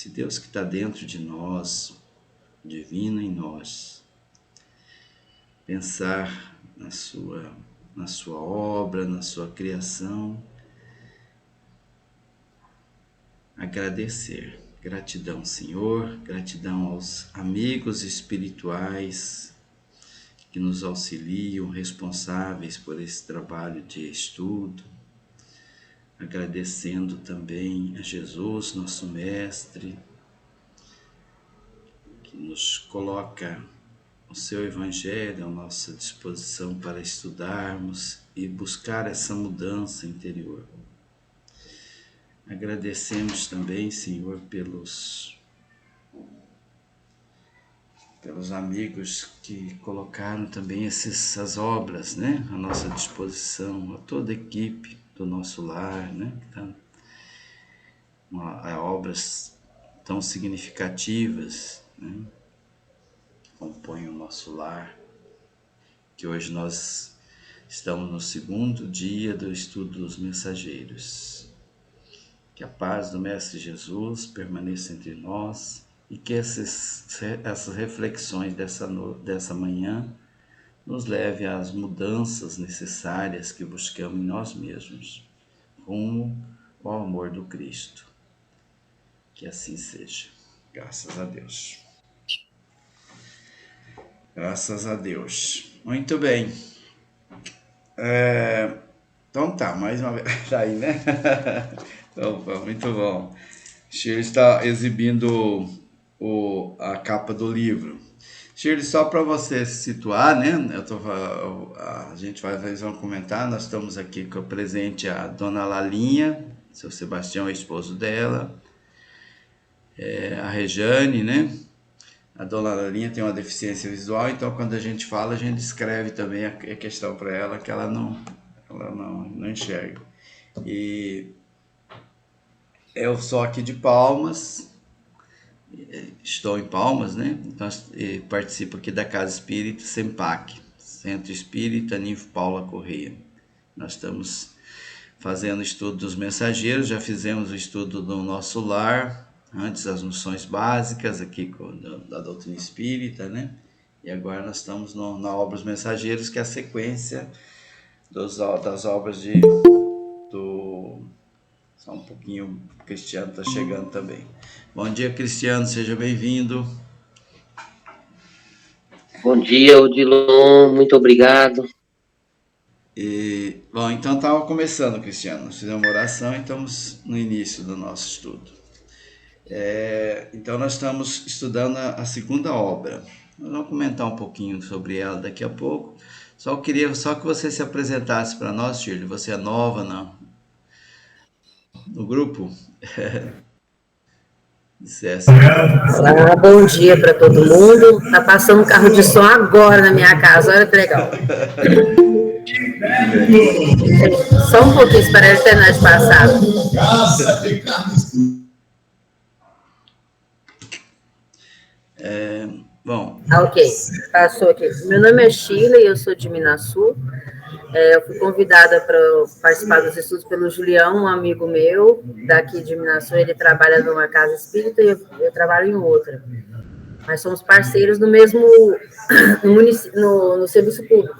esse Deus que está dentro de nós, divino em nós, pensar na sua obra, na sua criação, agradecer. Gratidão, Senhor, gratidão aos amigos espirituais que nos auxiliam, responsáveis por esse trabalho de estudo, agradecendo também a Jesus, nosso Mestre, que nos coloca o seu Evangelho à nossa disposição para estudarmos e buscar essa mudança interior. Agradecemos também, Senhor, pelos amigos que colocaram também essas obras, né, à nossa disposição, a toda a equipe do nosso lar, né, obras tão significativas, né, que compõem o nosso lar, que hoje nós estamos no segundo dia do estudo dos mensageiros. Que a paz do Mestre Jesus permaneça entre nós e que essas reflexões dessa manhã nos leve às mudanças necessárias que buscamos em nós mesmos, rumo ao amor do Cristo. Que assim seja. Graças a Deus. Graças a Deus. Muito bem. Então tá, mais uma vez. Tá aí, né? Então, muito bom. Shirley está exibindo a capa do livro. Shirley, só para você se situar, né? A gente vai fazer um comentário. Nós estamos aqui com o presente a Dona Lalinha, seu Sebastião é esposo dela, a Rejane, né? A Dona Lalinha tem uma deficiência visual, então quando a gente fala, a gente escreve também a questão para ela, que ela não enxerga. E eu sou aqui de Palmas, estou em Palmas, né? Então, participo aqui da Casa Espírita SEMPAC, Centro Espírita Ninfo Paula Correia. Nós estamos fazendo o estudo dos mensageiros, já fizemos o estudo do nosso lar, antes as noções básicas aqui da doutrina espírita, né? E agora nós estamos na obra dos mensageiros, que é a sequência das obras só um pouquinho, o Cristiano está chegando também. Bom dia, Cristiano, seja bem-vindo. Bom dia, Odilon, muito obrigado. Bom, então estava começando, Cristiano, nós fizemos uma oração e estamos no início do nosso estudo. Então nós estamos estudando a segunda obra. Nós vamos comentar um pouquinho sobre ela daqui a pouco. Queria que você se apresentasse para nós, Shirley. Você é nova no grupo? Bom dia para todo mundo. Tá passando um carro de som agora na minha casa, olha que legal. Só um pouquinho, espera ele terminar de passar. Bom. Ok, passou aqui. Meu nome é Sheila e eu sou de Minasul. Eu fui convidada para participar dos estudos pelo Julião, um amigo meu daqui de Minasul. Ele trabalha numa casa espírita e eu trabalho em outra. Mas somos parceiros no mesmo no serviço público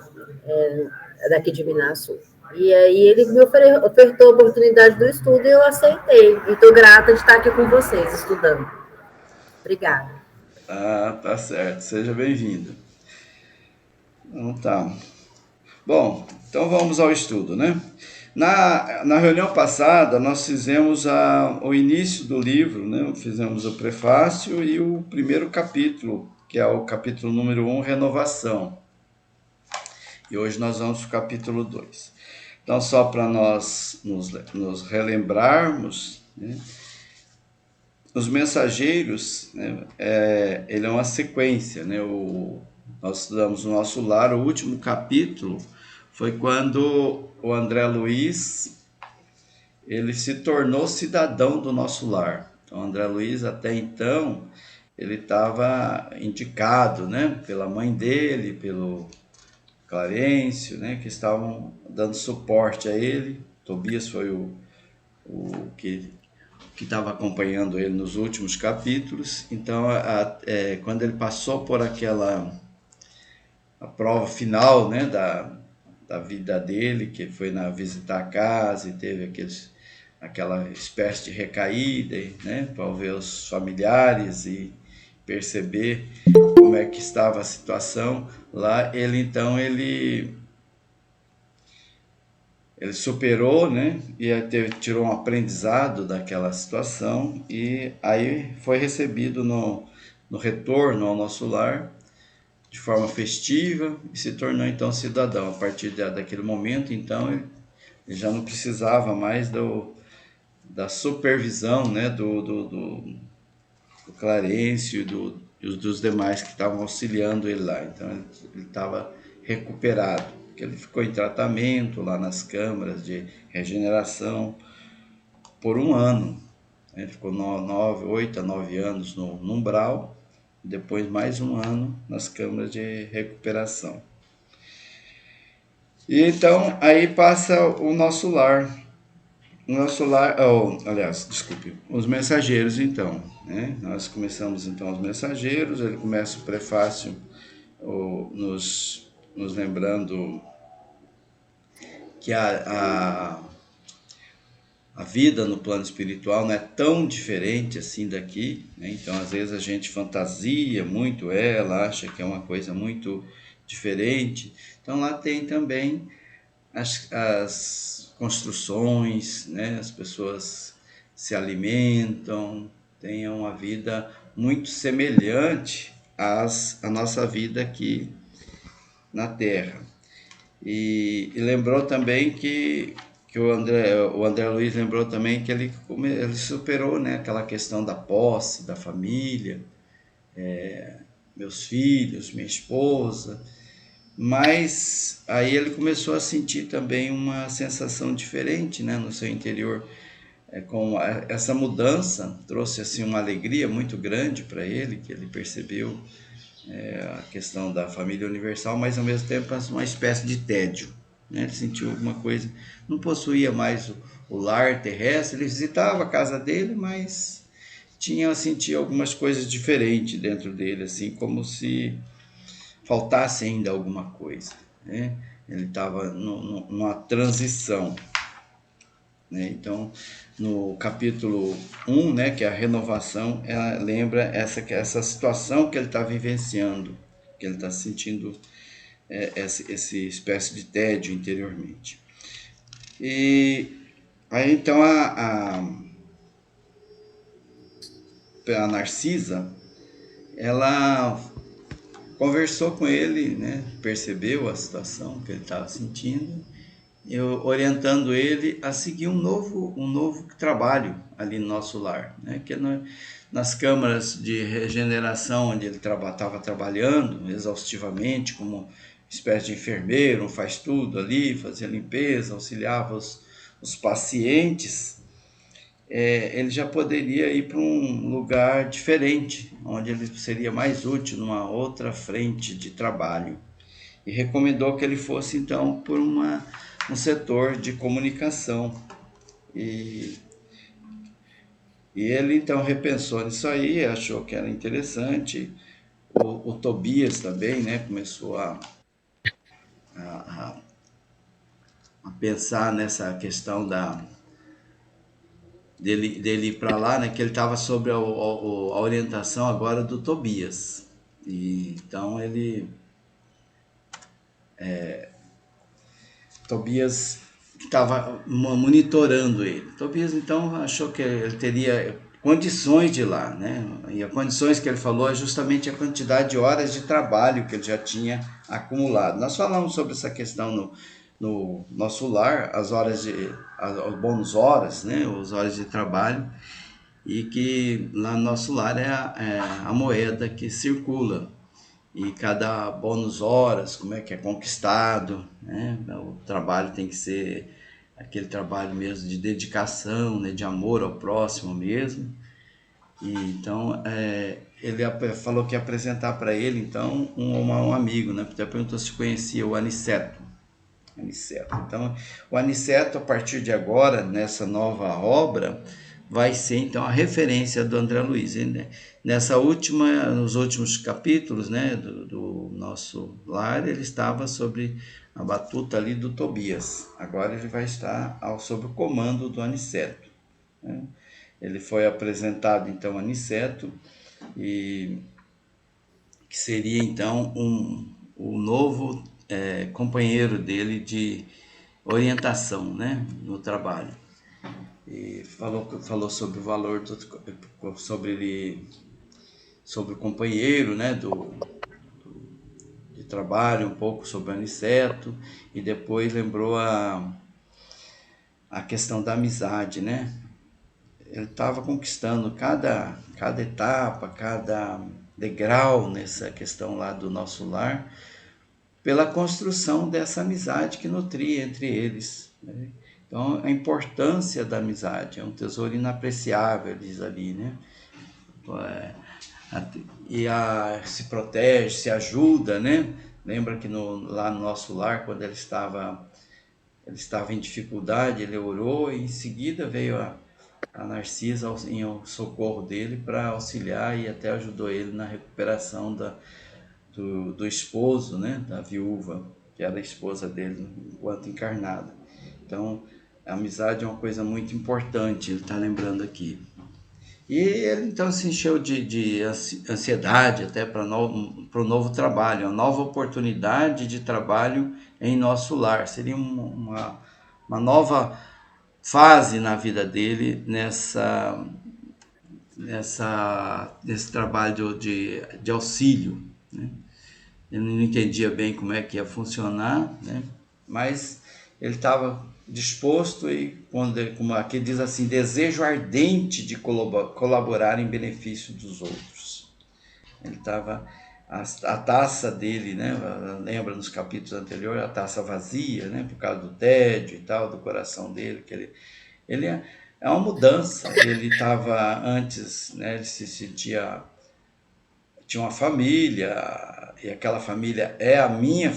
daqui de Minasul. E aí ele me ofertou a oportunidade do estudo e eu aceitei. E estou grata de estar aqui com vocês, estudando. Obrigada. Tá certo. Seja bem-vindo. Então tá. Bom, então vamos ao estudo, né? Na reunião passada, nós fizemos o início do livro, né? Fizemos o prefácio e o primeiro capítulo, que é o capítulo número 1, Renovação. E hoje nós vamos para o capítulo 2. Então, só para nós nos relembrarmos, né? Os mensageiros, né? Ele é uma sequência, né? Nós estudamos no nosso lar, o último capítulo foi quando o André Luiz ele se tornou cidadão do nosso lar. Então, o André Luiz, até então, ele estava indicado, né, pela mãe dele, pelo Clarencio, né, que estavam dando suporte a ele. Tobias foi o que que estava acompanhando ele nos últimos capítulos. Então, quando ele passou por a prova final, né, da vida dele, que foi visitar a casa e teve aquela espécie de recaída, né, para ver os familiares e perceber como é que estava a situação lá. Ele superou, né, e tirou um aprendizado daquela situação, e aí foi recebido no retorno ao nosso lar de forma festiva e se tornou então cidadão. A partir daquele momento, então, ele já não precisava mais da supervisão, né, do Clarencio e dos demais que estavam auxiliando ele lá. Então ele estava recuperado, porque ele ficou em tratamento lá nas câmaras de regeneração por um ano. Ele ficou 8 a 9 anos no umbral, depois mais um ano nas câmaras de recuperação. E então aí passa o nosso lar. Os mensageiros, então, né? Nós começamos então os mensageiros. Ele começa o prefácio nos lembrando que a vida no plano espiritual não é tão diferente assim daqui, né? Então, às vezes a gente fantasia muito ela, acha que é uma coisa muito diferente. Então, lá tem também as construções, né? As pessoas se alimentam, têm uma vida muito semelhante à nossa vida aqui na Terra. E lembrou também que o André Luiz lembrou também que ele superou, né, aquela questão da posse, da família, meus filhos, minha esposa, mas aí ele começou a sentir também uma sensação diferente, né, no seu interior. Com essa mudança trouxe assim uma alegria muito grande para ele, que ele percebeu a questão da família universal, mas ao mesmo tempo uma espécie de tédio, né? Ele sentiu alguma coisa, não possuía mais o lar terrestre, ele visitava a casa dele, mas sentia algumas coisas diferentes dentro dele, assim, como se faltasse ainda alguma coisa, né? Ele estava numa transição, né? Então, no capítulo 1, né, que é a renovação, ela lembra essa situação que ele está vivenciando, que ele está sentindo essa espécie de tédio interiormente. E aí, então, a Narcisa, ela conversou com ele, né, percebeu a situação que ele estava sentindo, orientando ele a seguir um novo trabalho ali no nosso lar, né? Que nas câmaras de regeneração, onde ele estava trabalhando exaustivamente como espécie de enfermeiro, faz tudo ali, fazia limpeza, auxiliava os pacientes, ele já poderia ir para um lugar diferente, onde ele seria mais útil numa outra frente de trabalho. E recomendou que ele fosse então por um setor de comunicação. E ele então repensou nisso aí, achou que era interessante. O Tobias também, né, começou a pensar nessa questão dele ir para lá, né, que ele estava sob a orientação agora do Tobias. E então Tobias estava monitorando ele. Tobias então achou que ele teria condições de ir lá, né? E as condições que ele falou é justamente a quantidade de horas de trabalho que ele já tinha acumulado. Nós falamos sobre essa questão no nosso lar, as bônus horas, né? As horas de trabalho, e que lá no nosso lar é a moeda que circula. E cada bônus horas, como é que é conquistado, né? O trabalho tem que ser aquele trabalho mesmo de dedicação, né? De amor ao próximo mesmo. E então ele falou que ia apresentar para ele então um amigo, né? Até perguntou se conhecia o Aniceto. Então o Aniceto, a partir de agora, nessa nova obra, vai ser então a referência do André Luiz. Nos últimos capítulos, né, do nosso lar, ele estava sobre a batuta ali do Tobias. Agora ele vai estar sob o comando do Aniceto, né? Ele foi apresentado então a Aniceto, e que seria então o novo companheiro dele de orientação, né, no trabalho. E falou sobre o valor sobre o companheiro, né, de trabalho, um pouco sobre o Aniceto, e depois lembrou a questão da amizade, né? Ele estava conquistando cada etapa, cada degrau nessa questão lá do nosso lar, pela construção dessa amizade que nutria entre eles, né? Então, a importância da amizade é um tesouro inapreciável, diz ali, né? Se protege, se ajuda, né? Lembra que lá no nosso lar, quando ele estava em dificuldade, ele orou, e em seguida veio a Narcisa em socorro dele para auxiliar, e até ajudou ele na recuperação do esposo, né, da viúva, que era a esposa dele enquanto encarnada. Então, a amizade é uma coisa muito importante, ele está lembrando aqui. E ele então se encheu de ansiedade até para o novo trabalho, uma nova oportunidade de trabalho em nosso lar. Seria uma nova fase na vida dele nesse trabalho de auxílio, né? Ele não entendia bem como é que ia funcionar, né? Mas ele estava disposto, e como aqui diz assim, desejo ardente de colaborar em benefício dos outros. Ele estava, a taça dele, né? Lembra nos capítulos anteriores, a taça vazia, né? Por causa do tédio e tal, do coração dele, que ele é uma mudança. Ele estava antes, né? Ele se sentia, tinha uma família, e aquela família é a minha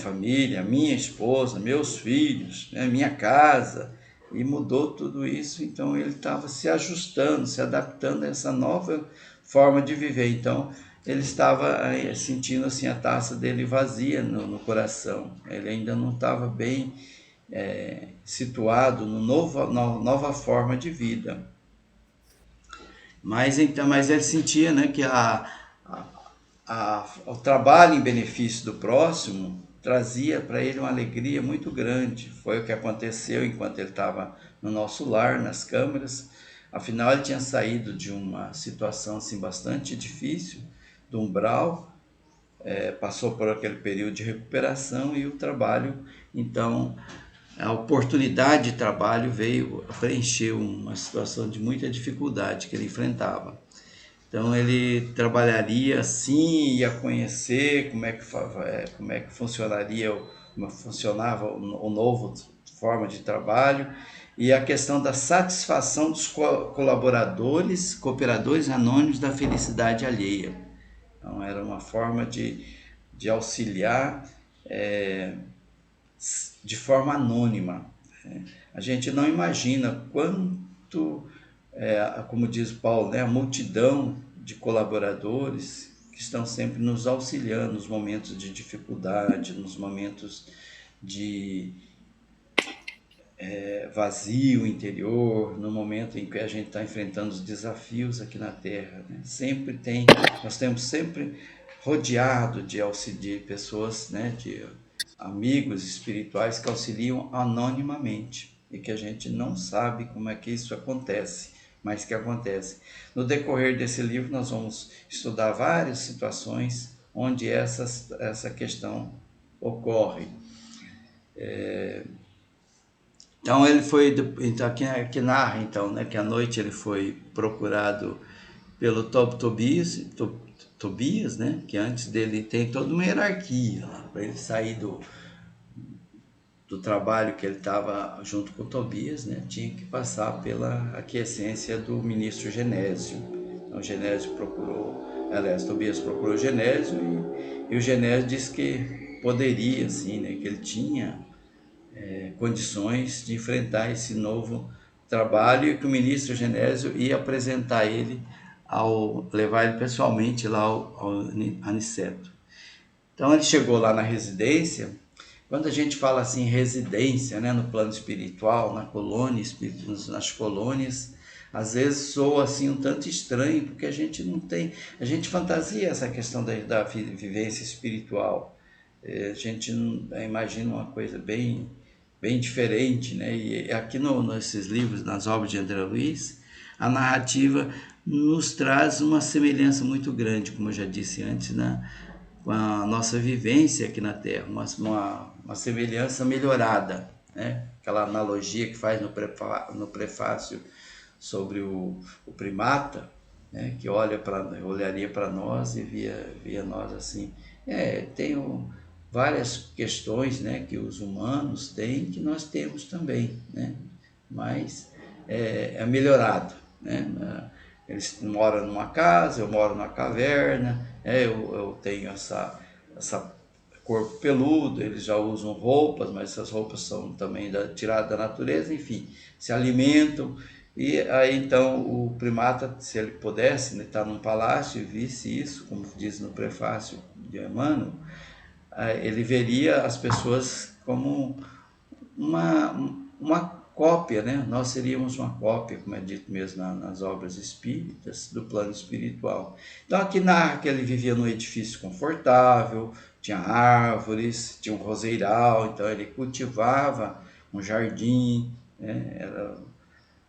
esposa, meus filhos, né, minha casa, e mudou tudo isso. Então ele estava se ajustando, se adaptando a essa nova forma de viver. Então ele estava sentindo assim a taça dele vazia no coração. Ele ainda não estava bem situado na nova forma de vida. Mas ele sentia, né, que o trabalho em benefício do próximo trazia para ele uma alegria muito grande. Foi o que aconteceu enquanto ele estava no nosso lar, nas câmaras. Afinal, ele tinha saído de uma situação assim, bastante difícil, do umbral, passou por aquele período de recuperação, e o trabalho, então, a oportunidade de trabalho veio preencher uma situação de muita dificuldade que ele enfrentava. Então ele trabalharia assim, ia conhecer como é que funcionaria, como funcionava o novo forma de trabalho, e a questão da satisfação dos cooperadores anônimos da felicidade alheia. Então era uma forma de auxiliar de forma anônima. A gente não imagina quanto, como diz Paulo, né, a multidão de colaboradores que estão sempre nos auxiliando nos momentos de dificuldade, nos momentos de vazio interior, no momento em que a gente está enfrentando os desafios aqui na Terra, né? Nós temos sempre rodeado de pessoas, né, de amigos espirituais que auxiliam anonimamente, e que a gente não sabe como é que isso acontece, mas que acontece. No decorrer desse livro nós vamos estudar várias situações onde essa questão ocorre. Então ele foi, então, aqui narra então, né, que à noite ele foi procurado pelo Tobias, né, que antes dele tem toda uma hierarquia para ele sair do trabalho que ele estava junto com Tobias, né, tinha que passar pela aquiescência do ministro Genésio. Então Tobias procurou Genésio, e o Genésio disse que poderia, assim, né, que ele tinha condições de enfrentar esse novo trabalho e que o ministro Genésio ia apresentar ele, levar ele pessoalmente lá ao Aniceto. Então ele chegou lá na residência. Quando a gente fala assim residência, né, no plano espiritual, na colônia, nas colônias, às vezes soa assim um tanto estranho, porque a gente não tem, a gente fantasia essa questão da vivência espiritual. A gente imagina uma coisa bem diferente, né? E aqui nesses livros, nas obras de André Luiz, a narrativa nos traz uma semelhança muito grande, como eu já disse antes, né? Com a nossa vivência aqui na Terra, uma semelhança melhorada, né? Aquela analogia que faz no prefácio sobre o primata, né? Que olharia para nós e via nós assim. Tem várias questões, né, que os humanos têm, que nós temos também, né? Mas é melhorado, né? Eles moram numa casa, eu moro numa caverna, eu tenho essa corpo peludo, eles já usam roupas, mas essas roupas são também tiradas da natureza, enfim, se alimentam. E aí então o primata, se ele pudesse, né, estar num palácio e visse isso, como diz no prefácio de Emmanuel, ele veria as pessoas como uma cópia, né? Nós seríamos uma cópia, como é dito mesmo nas obras espíritas, do plano espiritual. Então aqui narra que ele vivia num edifício confortável, tinha árvores, tinha um roseiral, então ele cultivava um jardim, né?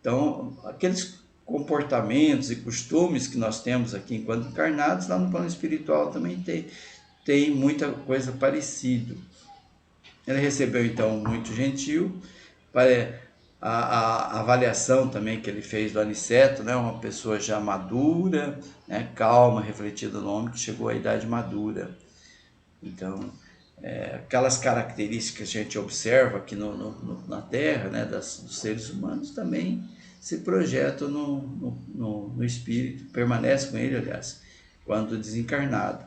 Então aqueles comportamentos e costumes que nós temos aqui enquanto encarnados, lá no plano espiritual também tem muita coisa parecida. Ele recebeu então muito gentil. A avaliação também que ele fez do Aniceto, né, uma pessoa já madura, né, calma, refletida no homem, que chegou à idade madura. Então, aquelas características que a gente observa aqui na Terra, né, dos seres humanos, também se projetam no espírito, permanece com ele, aliás, quando desencarnado.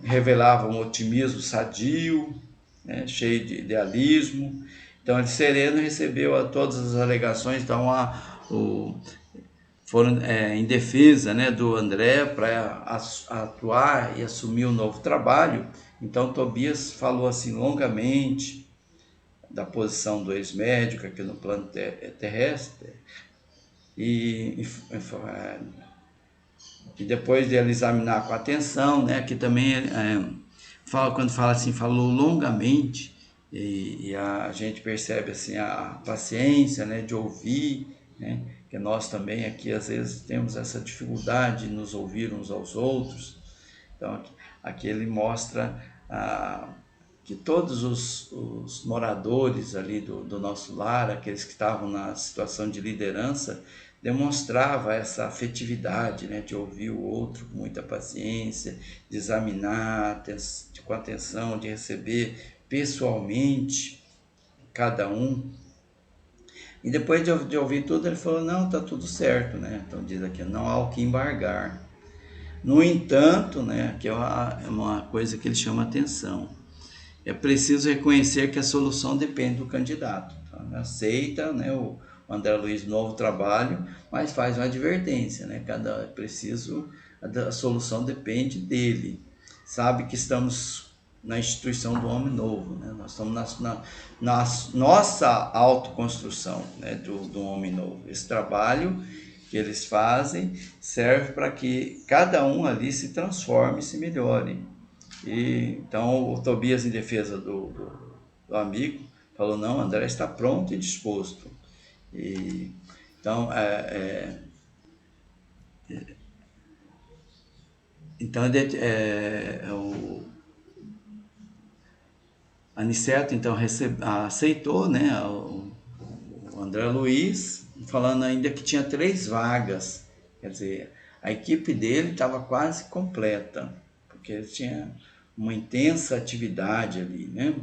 Revelava um otimismo sadio, né, cheio de idealismo. Então, ele sereno recebeu todas as alegações, então foram em defesa, né, do André para atuar e assumir um novo trabalho. Então, Tobias falou assim longamente da posição do ex-médico aqui no plano terrestre e depois de ele examinar com atenção, né, que também quando fala assim, falou longamente, e a gente percebe assim a paciência, né, de ouvir, né, que nós também aqui às vezes temos essa dificuldade de nos ouvir uns aos outros. Então aqui ele mostra que todos os moradores ali do nosso lar, aqueles que estavam na situação de liderança, demonstrava essa afetividade, né, de ouvir o outro com muita paciência, de examinar com atenção, de receber pessoalmente cada um. E depois de ouvir tudo, ele falou, não, está tudo certo, né? Então diz aqui, não há o que embargar. No entanto, né, aqui é uma coisa que ele chama atenção. É preciso reconhecer que a solução depende do candidato. Então, aceita, né, o André Luiz novo trabalho, mas faz uma advertência, né? A solução depende dele. Sabe que estamos na instituição do homem novo, né? Nós estamos na nossa autoconstrução, né, do homem novo. Esse trabalho que eles fazem serve para que cada um ali se transforme, se melhore. E então o Tobias, em defesa do amigo, falou, não, André está pronto e disposto. Então o Aniceto então aceitou, né, o André Luiz, falando ainda que tinha 3 vagas, quer dizer, a equipe dele estava quase completa, porque ele tinha uma intensa atividade ali, né,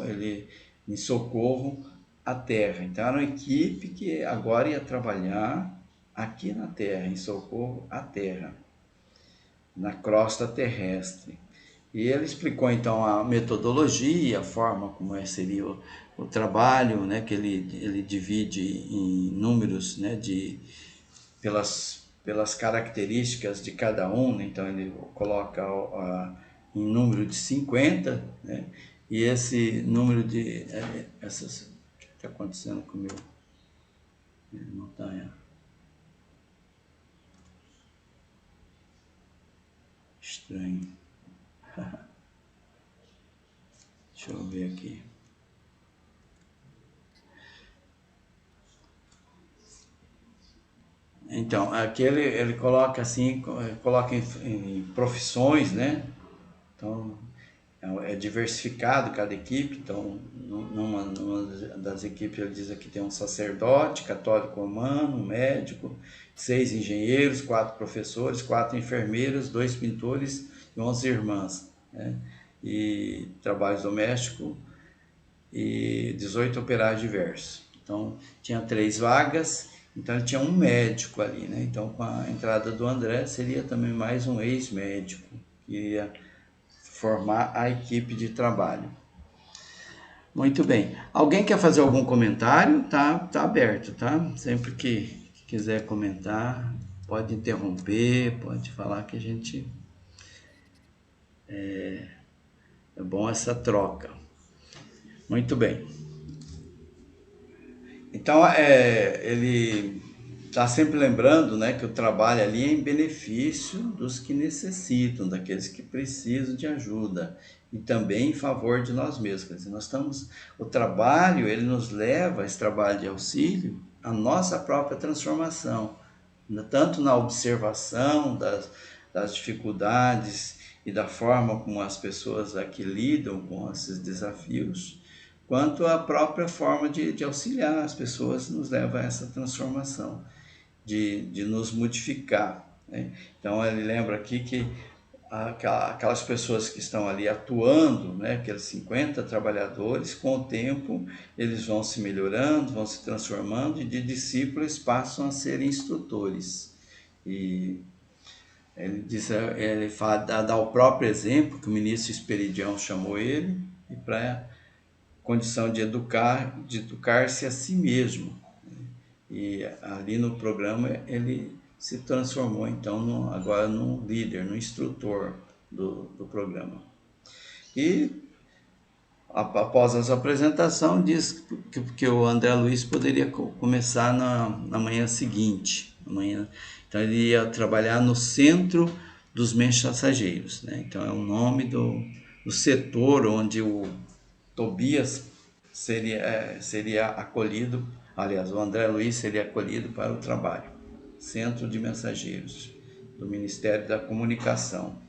ele em socorro à Terra. Então era uma equipe que agora ia trabalhar aqui na Terra, em socorro à Terra, na crosta terrestre. E ele explicou então a metodologia, a forma como seria o trabalho, né, que ele divide em números, né, pelas características de cada um, né? Então ele coloca em número de 50, né? E esse número de... o que está acontecendo com o meu montanha? Estranho. Deixa eu ver aqui. Então, aqui ele coloca assim, coloca em profissões, né? Então, é diversificado cada equipe. Então, numa das equipes ele diz aqui tem um sacerdote, católico romano, um médico, 6 engenheiros, 4 professores, 4 enfermeiras, 2 pintores e 11 irmãs, né? E trabalhos domésticos e 18 operários diversos. Então, tinha 3 vagas, então ele tinha um médico ali, né? Então, com a entrada do André, seria também mais um ex-médico que ia formar a equipe de trabalho. Muito bem. Alguém quer fazer algum comentário? Tá aberto, tá? Sempre que quiser comentar, pode interromper, pode falar que a gente... É bom essa troca. Muito bem. Então, ele está sempre lembrando, né, que o trabalho ali é em benefício dos que necessitam, daqueles que precisam de ajuda, e também em favor de nós mesmos. Quer dizer, o trabalho, ele nos leva, esse trabalho de auxílio, à nossa própria transformação, tanto na observação das dificuldades e da forma como as pessoas aqui lidam com esses desafios, quanto a própria forma de auxiliar as pessoas nos leva a essa transformação, de nos modificar, né? Então ele lembra aqui que aquelas pessoas que estão ali atuando, né, aqueles 50 trabalhadores, com o tempo eles vão se melhorando, vão se transformando e de discípulos passam a ser instrutores. E ele dá o próprio exemplo que o ministro Esperidião chamou ele, e para condição de educar-se a si mesmo. E ali no programa ele se transformou então agora num líder, num instrutor do programa. E após essa apresentação diz que o André Luiz poderia começar na manhã seguinte. Então ele ia trabalhar no Centro dos Mensageiros, né? Então é o nome do setor onde o Tobias seria acolhido, aliás, o André Luiz seria acolhido para o trabalho. Centro de Mensageiros, do Ministério da Comunicação.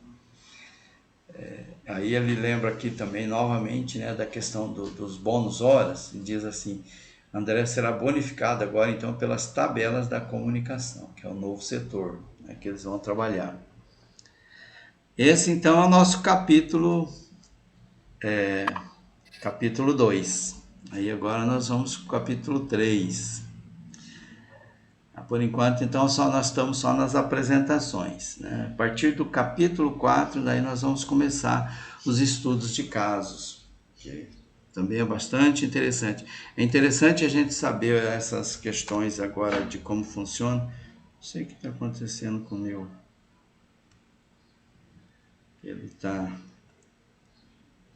Aí ele lembra aqui também, novamente, né, da questão dos bônus horas, e diz assim, André será bonificado agora, então, pelas tabelas da comunicação, que é o novo setor, né, que eles vão trabalhar. Esse, então, é o nosso capítulo 2. Aí agora nós vamos para o capítulo 3. Por enquanto, então, nós estamos só nas apresentações, né? A partir do capítulo 4, daí nós vamos começar os estudos de casos, que também é bastante interessante. É interessante a gente saber essas questões agora de como funciona. Não sei o que está acontecendo com o meu. Ele está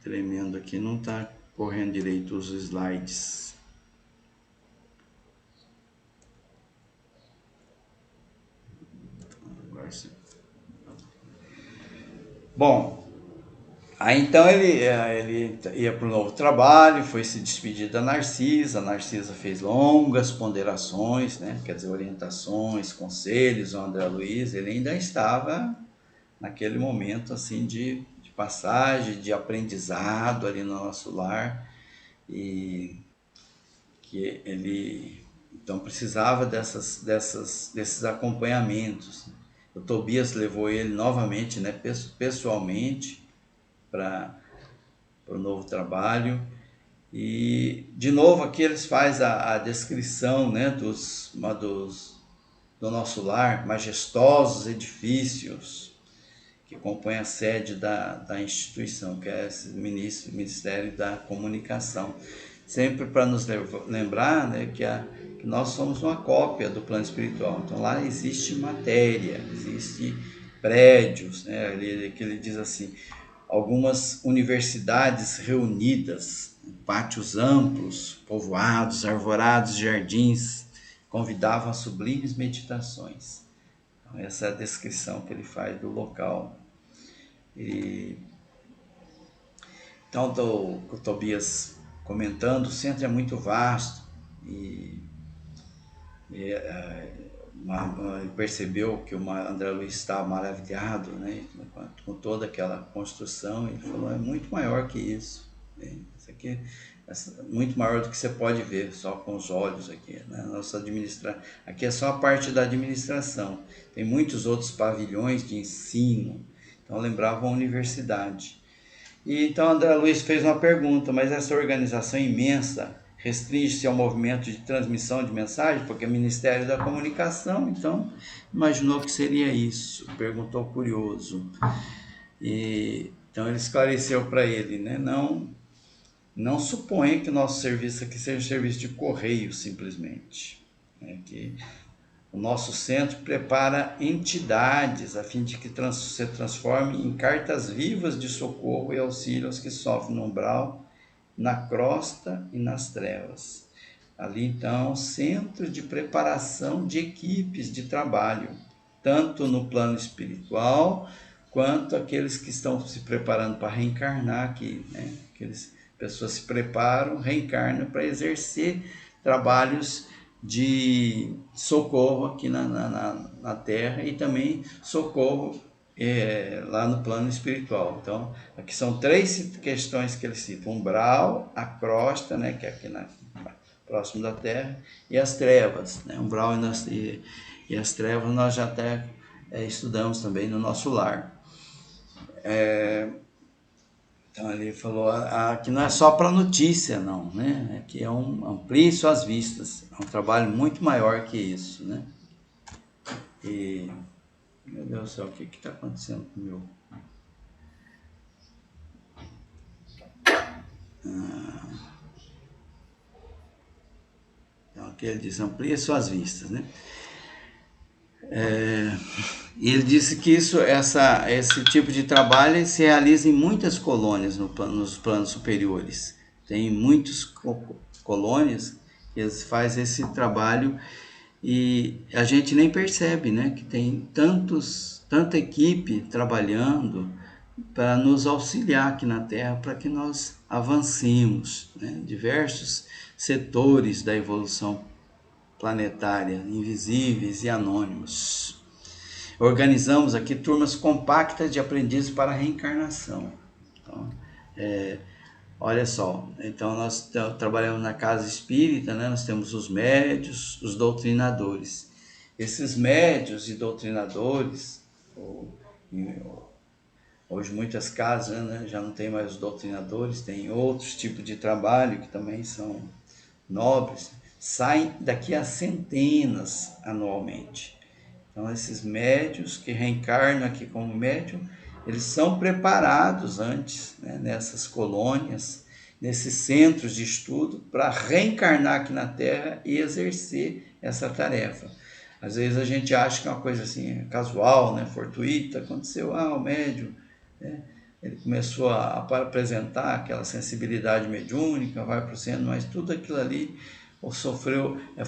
tremendo aqui, não está correndo direito os slides. Agora sim. Bom, aí então ele ia para o novo trabalho, foi se despedir da Narcisa. A Narcisa fez longas ponderações, né? Quer dizer, orientações, conselhos ao André Luiz. Ele ainda estava naquele momento assim de passagem, de aprendizado ali no nosso lar, e que ele então precisava desses acompanhamentos. O Tobias levou ele novamente, né, pessoalmente para o novo trabalho, e de novo aqui eles fazem a descrição, né, do nosso lar, majestosos edifícios que compõem a sede da instituição, que é esse Ministério da Comunicação. sempre para nos lembrar, né, que nós somos uma cópia do plano espiritual. Então lá existe matéria, existe prédios, né? Que ele diz assim, algumas universidades reunidas, pátios amplos, povoados, arvorados, jardins, convidavam a sublimes meditações. Então, essa é a descrição que ele faz do local. Então, o Tobias comentando, o centro é muito vasto e ele percebeu que o André Luiz estava maravilhado, né, com toda aquela construção. Ele falou, é muito maior que isso, né? Isso aqui é muito maior do que você pode ver só com os olhos aqui, né? Aqui é só a parte da administração, tem muitos outros pavilhões de ensino. Então lembrava uma universidade. E então André Luiz fez uma pergunta, mas essa organização imensa restringe-se ao movimento de transmissão de mensagem, porque é Ministério da Comunicação, então imaginou que seria isso, perguntou curioso. Então ele esclareceu para ele, né? Não suponha que o nosso serviço aqui seja um serviço de correio simplesmente, né? Que o nosso centro prepara entidades a fim de que se transforme em cartas vivas de socorro e auxílio aos que sofrem no umbral, na crosta e nas trevas. Ali, então, centro de preparação de equipes de trabalho, tanto no plano espiritual, quanto aqueles que estão se preparando para reencarnar aqui, né? Aquelas pessoas se preparam, reencarnam para exercer trabalhos de socorro aqui na Terra e também socorro lá no plano espiritual. Então, aqui são 3 questões que ele cita: umbral, a crosta, né, que é aqui próximo da Terra, e as trevas, né? Umbral e as trevas nós já até estudamos também no nosso lar. Então ele falou, aqui não é só para notícia, não, né? Aqui amplie suas vistas, é um trabalho muito maior que isso, né? E, meu Deus do céu, o que está acontecendo com o meu... Então aqui ele diz, amplie suas vistas, né? E ele disse que esse tipo de trabalho se realiza em muitas colônias nos planos superiores. Tem muitas colônias que eles fazem esse trabalho e a gente nem percebe, né, que tem tanta equipe trabalhando para nos auxiliar aqui na Terra, para que nós avancemos, né, diversos setores da evolução planetária, invisíveis e anônimos. Organizamos aqui turmas compactas de aprendizes para a reencarnação. Então, olha só, então nós trabalhamos na casa espírita, né? Nós temos os médios, os doutrinadores. Esses médios e doutrinadores, hoje muitas casas, né, já não tem mais os doutrinadores, tem outros tipos de trabalho que também são nobres, saem daqui a centenas anualmente. Então, esses médios que reencarnam aqui como médium, eles são preparados antes, né, nessas colônias, nesses centros de estudo, para reencarnar aqui na Terra e exercer essa tarefa. Às vezes a gente acha que é uma coisa assim, casual, né, fortuita, aconteceu, o médium, né, ele começou a apresentar aquela sensibilidade mediúnica, vai para o centro, mas tudo aquilo ali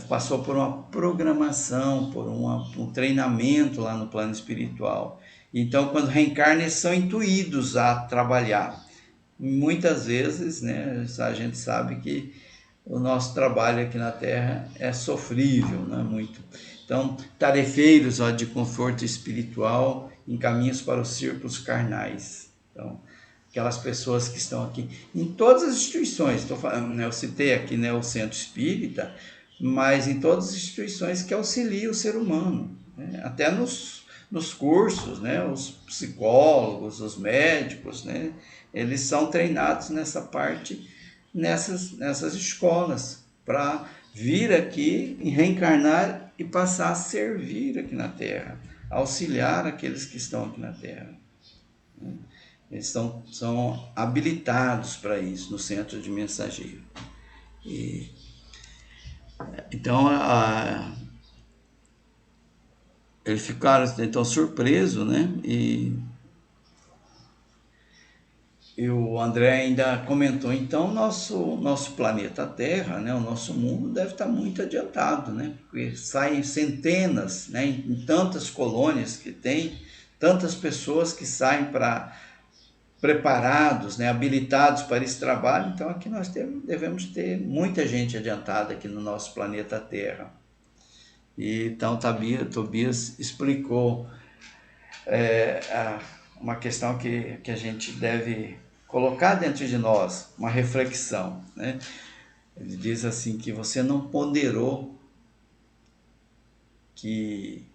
passou por uma programação, por um treinamento lá no plano espiritual. Então, quando reencarna, eles são intuídos a trabalhar. Muitas vezes, né, a gente sabe que o nosso trabalho aqui na Terra é sofrível, né, muito. Então, tarefeiros de conforto espiritual em caminhos para os círculos carnais. Então, aquelas pessoas que estão aqui em todas as instituições, estou falando, né, eu citei aqui, né, o Centro Espírita, mas em todas as instituições que auxiliam o ser humano, né, até nos cursos, né, os psicólogos, os médicos, né, eles são treinados nessa parte, nessas escolas, para vir aqui e reencarnar e passar a servir aqui na Terra, auxiliar aqueles que estão aqui na Terra, né? Eles são habilitados para isso no centro de mensageiro. E, então, eles ficaram então surpresos, né? E o André ainda comentou, então, nosso planeta Terra, né, o nosso mundo deve estar muito adiantado, né? Porque saem centenas, né, em tantas colônias que tem, tantas pessoas que saem preparados, né, habilitados para esse trabalho. Então, aqui nós devemos ter muita gente adiantada aqui no nosso planeta Terra. E então, Tobias explicou uma questão que a gente deve colocar dentro de nós, uma reflexão, né? Ele diz assim que você não ponderou que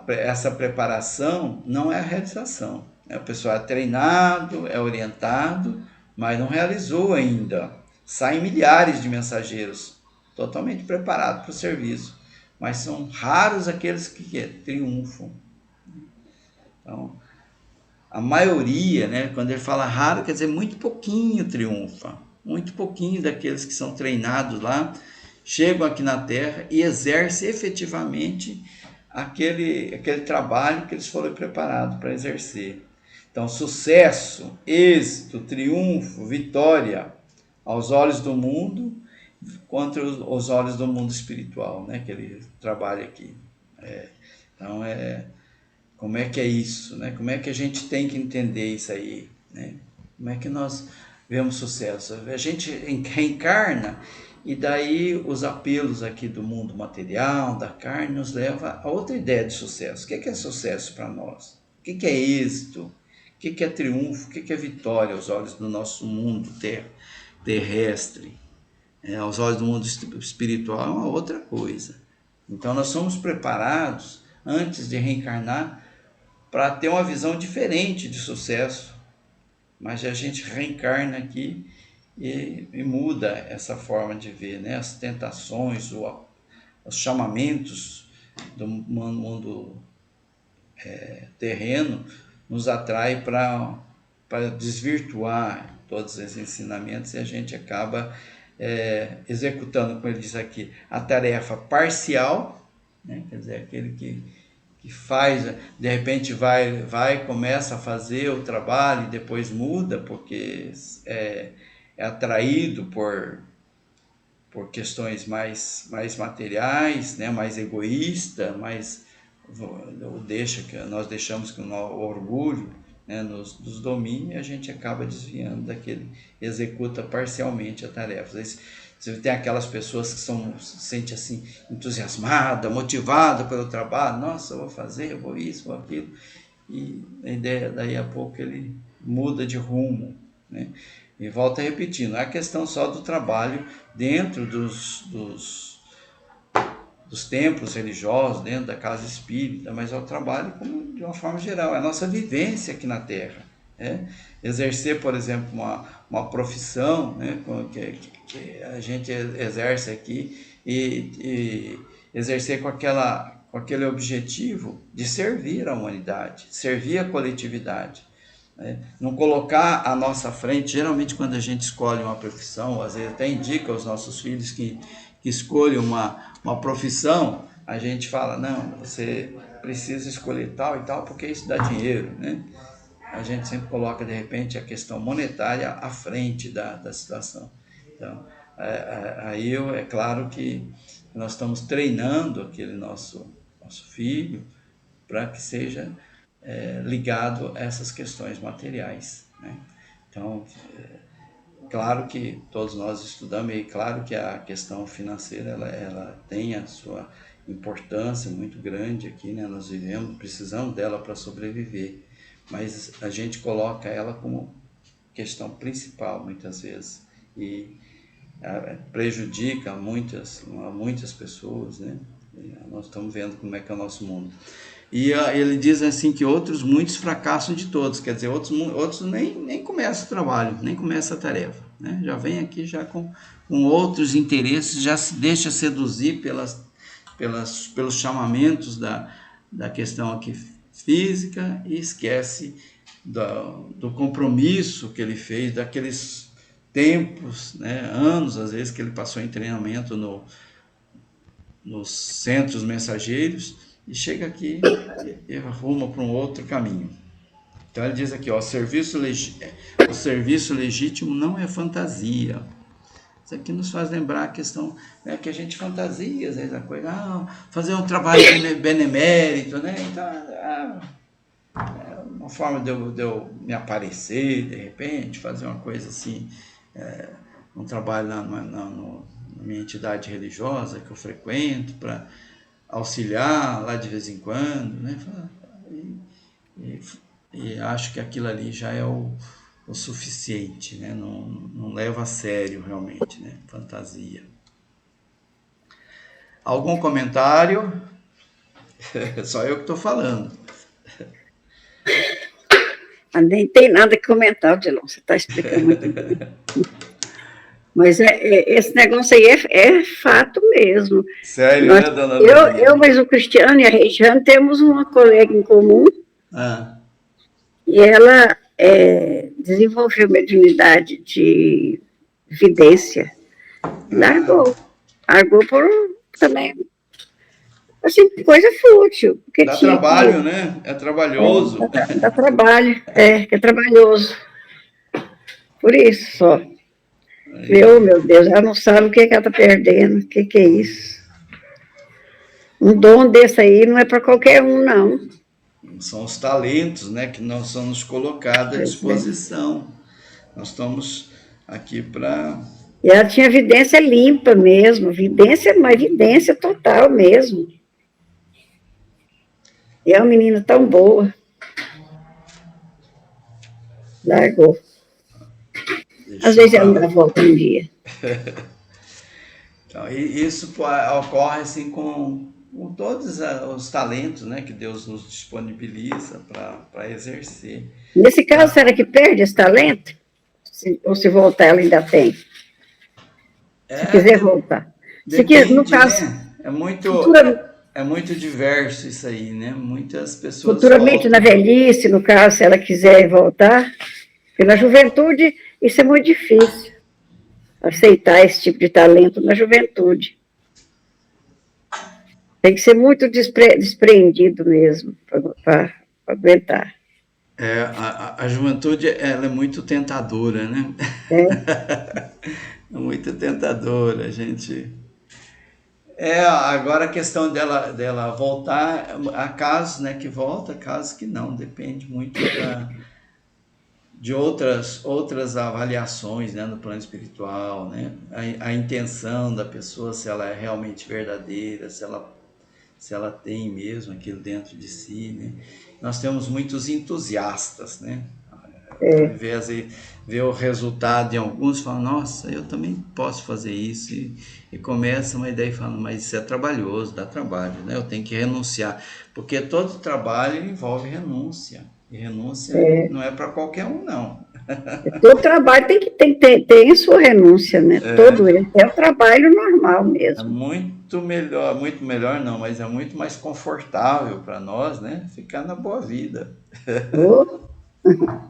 essa preparação não é a realização. A pessoa é treinado, é orientado, mas não realizou ainda. Saem milhares de mensageiros totalmente preparados para o serviço, mas são raros aqueles que triunfam. Então, a maioria, né, quando ele fala raro, quer dizer muito pouquinho triunfa. Muito pouquinho daqueles que são treinados lá chegam aqui na Terra e exercem efetivamente aquele trabalho que eles foram preparados para exercer. Então, sucesso, êxito, triunfo, vitória aos olhos do mundo contra os olhos do mundo espiritual, né, que ele trabalha aqui. Então, como é que é isso, né? Como é que a gente tem que entender isso aí, né? Como é que nós vemos sucesso? A gente reencarna e daí os apelos aqui do mundo material, da carne, nos leva a outra ideia de sucesso. O que é sucesso para nós? O que é êxito? O que é triunfo? O que é vitória aos olhos do nosso mundo terrestre? Aos olhos do mundo espiritual é uma outra coisa. Então nós somos preparados antes de reencarnar para ter uma visão diferente de sucesso, mas a gente reencarna aqui e muda essa forma de ver, né? As tentações, os chamamentos do mundo terreno nos atrai para desvirtuar todos esses ensinamentos e a gente acaba executando, como ele diz aqui, a tarefa parcial, né? Quer dizer, aquele que faz, de repente vai começa a fazer o trabalho e depois muda porque é atraído por questões mais materiais, né, mais egoísta, nós deixamos que o orgulho, né, nos domine e a gente acaba desviando daquele, executa parcialmente a tarefa. Você tem aquelas pessoas que se sentem assim, entusiasmadas, motivadas pelo trabalho. Nossa, eu vou fazer, eu vou isso, vou aquilo. E a ideia, daí a pouco ele muda de rumo, né? E volta repetindo, não é questão só do trabalho dentro dos templos religiosos, dentro da casa espírita, mas é o trabalho como, de uma forma geral, é a nossa vivência aqui na Terra. Exercer, por exemplo, uma profissão, né, que a gente exerce aqui e exercer com aquele objetivo de servir a humanidade, servir a coletividade, né? Não colocar à nossa frente, geralmente quando a gente escolhe uma profissão, às vezes até indica aos nossos filhos que escolhem uma profissão, a gente fala, não, você precisa escolher tal e tal porque isso dá dinheiro, né? A gente sempre coloca, de repente, a questão monetária à frente da situação. Então, aí é claro que nós estamos treinando aquele nosso filho para que seja ligado a essas questões materiais, né? Então, claro que todos nós estudamos e claro que a questão financeira ela tem a sua importância muito grande aqui, né? Nós precisamos dela para sobreviver, mas a gente coloca ela como questão principal muitas vezes e prejudica muitas pessoas, né? E nós estamos vendo como é que é o nosso mundo. E ele diz assim que muitos fracassam de todos, quer dizer, outros nem começam o trabalho, nem começam a tarefa, né? Já vem aqui já com outros interesses, já se deixa seduzir pelos chamamentos da questão aqui física e esquece do compromisso que ele fez, daqueles tempos, né, anos às vezes que ele passou em treinamento nos centros mensageiros e chega aqui e arruma para um outro caminho. Então ele diz aqui, ó, o serviço legítimo não é fantasia. Isso aqui nos faz lembrar a questão, né, que a gente fantasia, às vezes, a coisa, fazer um trabalho benemérito, né? Então, é uma forma de eu me aparecer, de repente, fazer uma coisa assim, um trabalho na minha entidade religiosa que eu frequento, para auxiliar lá de vez em quando, né? E acho que aquilo ali já é o suficiente, né? Não leva a sério realmente, né? Fantasia. Algum comentário? Só eu que estou falando. Nem tem nada que comentar, Odilon, você está explicando muito bem. Mas esse negócio aí é fato mesmo. Sério, né, dona Luzia? Mas o Cristiano e a Regiane temos uma colega em comum. E ela desenvolveu mediunidade de vidência. Largou por também, assim, coisa fútil. Dá trabalho, né? É trabalhoso. Dá trabalho, é trabalhoso. Por isso só. Meu Deus, ela não sabe o que ela está perdendo, o que é isso. Um dom desse aí não é para qualquer um, não. São os talentos, né, que nós somos colocados à disposição. Nós estamos aqui para... E ela tinha vidência limpa mesmo, mas vidência total mesmo. E é uma menina tão boa. Largou. Às vezes ela dá volta um dia. Então, isso ocorre assim com todos os talentos, né, que Deus nos disponibiliza para exercer. Nesse caso, será que perde esse talento? Ou se voltar, ela ainda tem? Se quiser voltar. Depende, no caso, né? É muito diverso isso aí, né? Muitas pessoas futuramente, voltam. Na velhice, no caso, se ela quiser voltar, porque na juventude isso é muito difícil, aceitar esse tipo de talento na juventude. Tem que ser muito despreendido mesmo para aguentar. A juventude, ela é muito tentadora, né? É muito tentadora, a gente... agora a questão dela voltar, há casos, né, que volta, casos que não, depende muito de outras avaliações, né, no plano espiritual, né? A intenção da pessoa, se ela é realmente verdadeira, se ela tem mesmo aquilo dentro de si, né? Nós temos muitos entusiastas, né? Ao invés de ver o resultado de alguns, falam, nossa, eu também posso fazer isso, e começa uma ideia e fala, mas isso é trabalhoso, dá trabalho, né? Eu tenho que renunciar, porque todo trabalho envolve renúncia, e renúncia não é para qualquer um, não. Todo trabalho tem sua renúncia, né? Todo ele é o trabalho normal mesmo. É muito melhor não, mas é muito mais confortável para nós, né? Ficar na boa vida.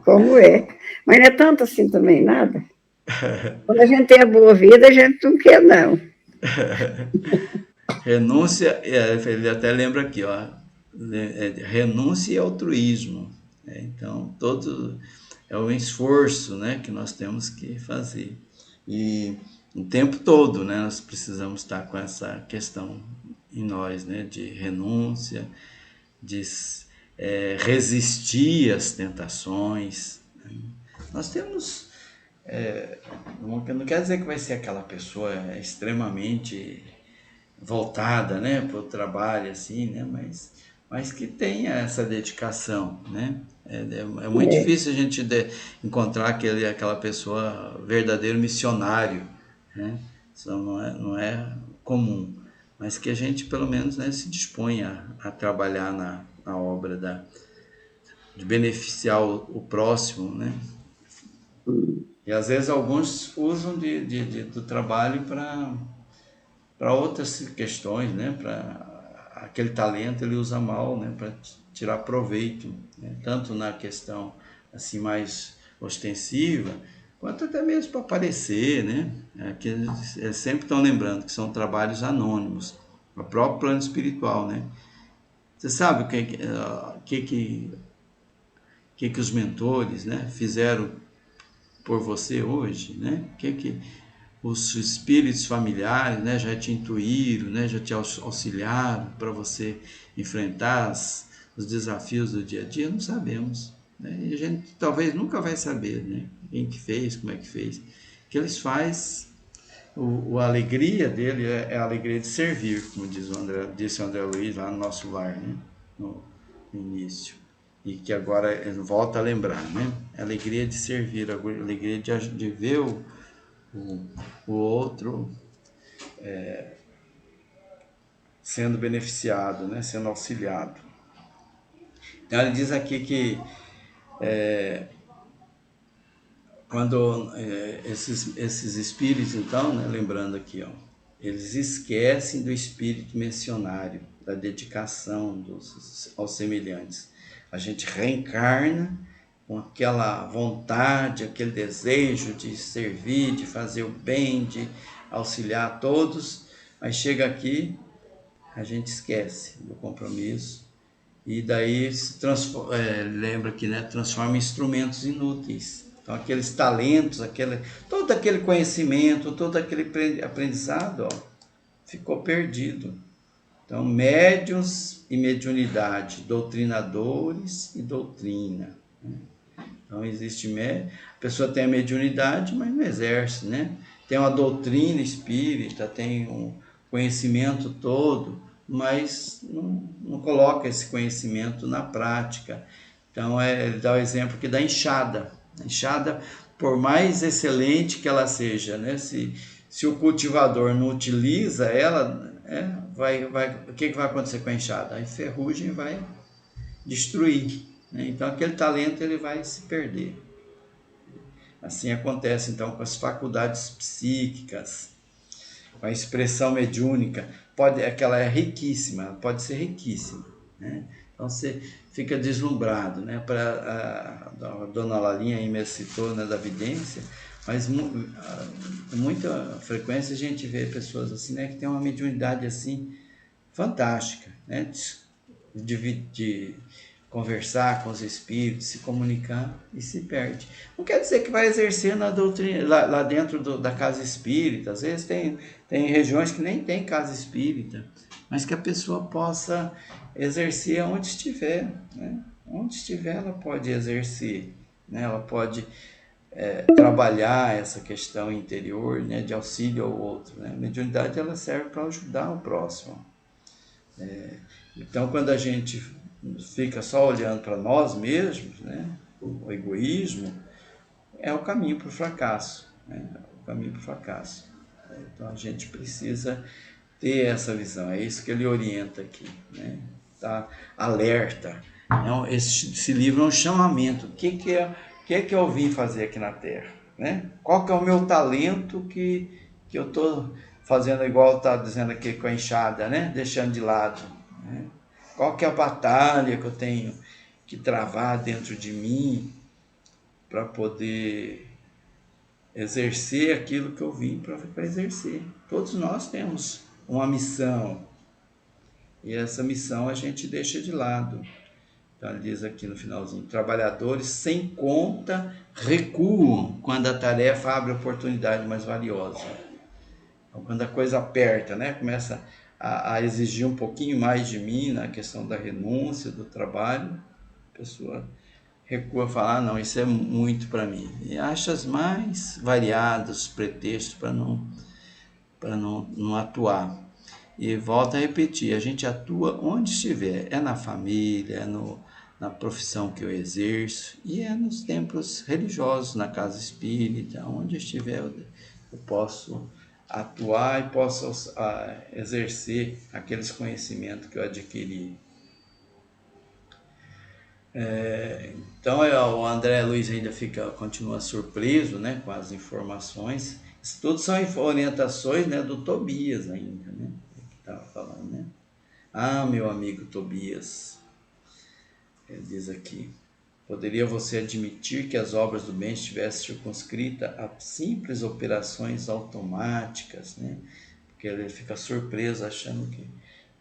Como é? Mas não é tanto assim também, nada. Quando a gente tem a boa vida, a gente não quer, não. Renúncia, ele até lembra aqui, ó, renúncia e altruísmo. Então, todo é um esforço, né, que nós temos que fazer. E o tempo todo, né, nós precisamos estar com essa questão em nós, né, de renúncia, de resistir às tentações. Nós temos... não quer dizer que vai ser aquela pessoa extremamente voltada, né, para o trabalho, assim, né, mas que tenha essa dedicação, né? É muito difícil a gente encontrar aquela pessoa verdadeiro missionário, né? Isso não é comum, mas que a gente pelo menos, né, se dispõe a trabalhar na obra de beneficiar o próximo, né? E às vezes alguns usam do trabalho para outras questões, né? Para aquele talento ele usa mal, né? Para tirar proveito, né? Tanto na questão assim mais ostensiva, quanto até mesmo para aparecer, né? Que eles sempre estão lembrando que são trabalhos anônimos, o próprio plano espiritual, né? Você sabe o que os mentores, né, fizeram por você hoje, né? O que os espíritos familiares, né, já te intuíram, né, já te auxiliaram para você enfrentar os desafios do dia a dia? Não sabemos, né? E a gente talvez nunca vai saber, né? Quem que fez, como é que fez. O que eles fazem, a alegria dele é a alegria de servir, como disse o André Luiz lá no nosso lar, né? No início. E que agora ele volta a lembrar, né? A alegria de servir, a alegria de ver o outro sendo beneficiado, né? Sendo auxiliado. Então ele diz aqui que quando esses espíritos, então, né, lembrando aqui, ó, eles esquecem do espírito missionário, da dedicação aos semelhantes. A gente reencarna com aquela vontade, aquele desejo de servir, de fazer o bem, de auxiliar todos, mas chega aqui, a gente esquece do compromisso e daí lembra que, né, transforma em instrumentos inúteis. Então aqueles talentos, todo aquele conhecimento, todo aquele aprendizado, ó, ficou perdido. Então, médiuns e mediunidade, doutrinadores e doutrina, né? Então existe a pessoa tem a mediunidade, mas não exerce, né? Tem uma doutrina espírita, tem um conhecimento todo, mas não coloca esse conhecimento na prática. Então ele dá o exemplo aqui da enxada. A enxada, por mais excelente que ela seja, né? Se o cultivador não utiliza ela, o que vai acontecer com a enxada? A ferrugem vai destruir, né? Então aquele talento ele vai se perder. Assim acontece então com as faculdades psíquicas, com a expressão mediúnica, que ela é riquíssima, pode ser riquíssima, né? Então você fica deslumbrado, né? A dona Lalinha aí me citou, né, da vidência, mas muita frequência a gente vê pessoas assim, né, que tem uma mediunidade assim fantástica, né? De conversar com os espíritos, se comunicar, e se perde. Não quer dizer que vai exercer na doutrina, lá dentro da casa espírita. Às vezes tem regiões que nem tem casa espírita, mas que a pessoa possa exercer onde estiver, né? Onde estiver ela pode exercer, né? Ela pode trabalhar essa questão interior, né, de auxílio ao outro, né? A mediunidade ela serve para ajudar o próximo. Então, quando a gente fica só olhando para nós mesmos, né, o egoísmo é o caminho para o fracasso, né? O caminho para o fracasso. Então, a gente precisa ter essa visão. É isso que ele orienta aqui, né? Tá alerta. Então, esse livro é um chamamento. O que eu vim fazer aqui na Terra, né? Qual que é o meu talento que eu estou fazendo, igual está dizendo aqui com a enxada, né? Deixando de lado, né? Qual que é a batalha que eu tenho que travar dentro de mim para poder exercer aquilo que eu vim para exercer. Todos nós temos uma missão, e essa missão a gente deixa de lado. Então ele diz aqui no finalzinho: trabalhadores sem conta recuam quando a tarefa abre oportunidade mais valiosa. Então, quando a coisa aperta, né, começa a exigir um pouquinho mais de mim na questão da renúncia, do trabalho, a pessoa recua, fala: não, isso é muito para mim. E acha as mais variados pretextos para não atuar. E volta a repetir: a gente atua onde estiver, é na família, na profissão que eu exerço, e é nos templos religiosos, na casa espírita, onde estiver eu posso atuar e posso exercer aqueles conhecimentos que eu adquiri. Então o André Luiz ainda continua surpreso, né, com as informações. Isso tudo são orientações, né, do Tobias ainda, né, que estava falando, né? Meu amigo Tobias, ele diz aqui: Poderia você admitir que as obras do bem estivessem circunscritas a simples operações automáticas, né? Porque ele fica surpreso achando que...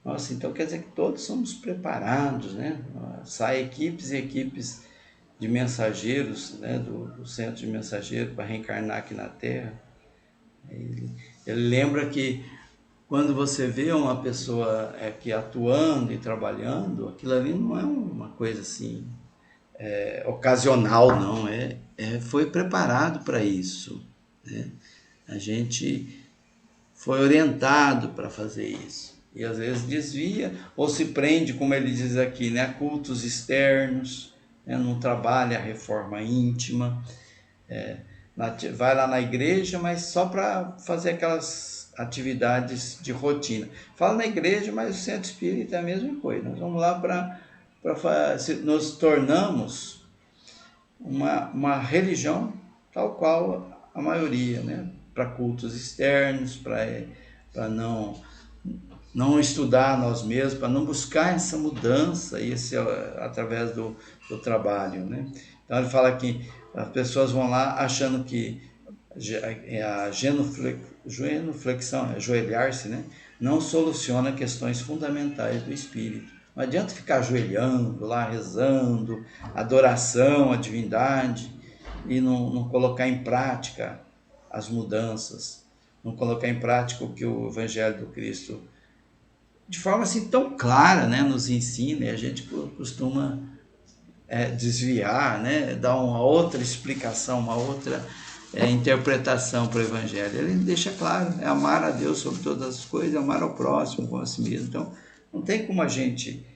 Nossa, então quer dizer que todos somos preparados, né? Sai equipes e equipes de mensageiros, né? Do centro de mensageiro para reencarnar aqui na Terra. Ele lembra que quando você vê uma pessoa aqui atuando e trabalhando, aquilo ali não é uma coisa assim ocasional, não. Foi preparado para isso, né? A gente foi orientado para fazer isso. E às vezes desvia ou se prende, como ele diz aqui, né, a cultos externos, né, não trabalha a reforma íntima, vai lá na igreja, mas só para fazer aquelas atividades de rotina. Fala na igreja, mas o centro espírita é a mesma coisa. Nós vamos lá para nos tornamos uma religião tal qual a maioria, né? Para cultos externos, para não estudar nós mesmos, para não buscar essa mudança através do trabalho, né? Então ele fala que as pessoas vão lá achando que a genuflexão, ajoelhar-se, né, não soluciona questões fundamentais do espírito. Não adianta ficar ajoelhando lá, rezando, adoração à divindade, e não colocar em prática as mudanças, não colocar em prática o que o Evangelho do Cristo, de forma assim tão clara, né, nos ensina, e a gente costuma desviar, né, dar uma outra explicação, uma outra interpretação para o Evangelho. Ele deixa claro, é amar a Deus sobre todas as coisas, amar ao próximo como a si mesmo. Então, não tem como a gente